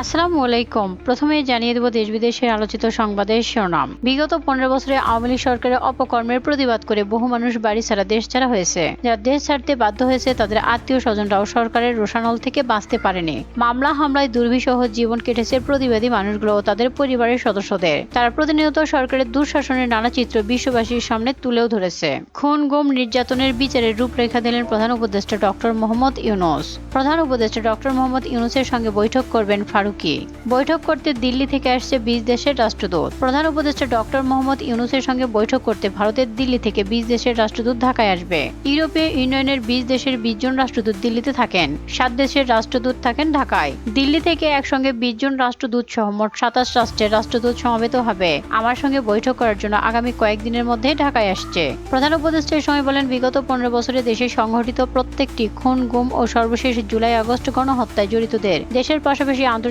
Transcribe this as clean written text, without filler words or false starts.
আসসালামু আলাইকুম। প্রথমেই জানিয়ে দেব দেশ বিদেশের আলোচিত সংবাদের শিরোনাম। বিগত 15 বছরে আওয়ামী লীগ সরকারের অপকর্মের প্রতিবাদ করে বহু মানুষ বাড়ি ছাড়া দেশ ছাড়া হয়েছে। যারা দেশ ছাড়তে বাধ্য হয়েছে তাদের আত্মীয় স্বজনরাও সরকারের রোষানল থেকে বাঁচতে পারেনি। মামলা হামলায় দুর্বিষহ জীবন কেটেছে প্রতিবাদী মানুষগুলো ও তাদের পরিবারের সদস্যদের। তারা প্রতিনিয়ত সরকারের দুঃশাসনের নানা চিত্র বিশ্ববাসীর সামনে তুলেও ধরেছে। খুন গুম নির্যাতনের বিচারের রূপরেখা দিলেন প্রধান উপদেষ্টা ডক্টর মোহাম্মদ ইউনূস। প্রধান উপদেষ্টা ডক্টর মোহাম্মদ ইউনূসের সঙ্গে বৈঠক করবেন ফারুকী। বৈঠক করতে দিল্লি থেকে আসছে 20 দেশের রাষ্ট্রদূত। প্রধান উপদেষ্টা ডক্টর মোহাম্মদ ইউনূসের সঙ্গে বৈঠক করতে ভারতের দিল্লি থেকে 20 দেশের রাষ্ট্রদূত ঢাকায় আসবে। ইউরোপীয় ইউনিয়নের 20 দেশের 20 জন রাষ্ট্রদূত দিল্লিতে থাকেন, 7 দেশের রাষ্ট্রদূত থাকেন ঢাকায়। দিল্লি থেকে একসঙ্গে 20 জন রাষ্ট্রদূত সহ মোট 27 রাষ্ট্রের রাষ্ট্রদূত সমবেত হবে আমার সঙ্গে বৈঠক করার জন্য আগামী কয়েকদিনের মধ্যে ঢাকায় আসছে। প্রধান উপদেষ্টার সময় বলেন, বিগত 15 বছরে দেশে সংঘটিত প্রত্যেকটি খুন গুম ও সর্বশেষ জুলাই আগস্ট গণহত্যায় জড়িতদের দেশের পাশাপাশি আন্তর্জাতিক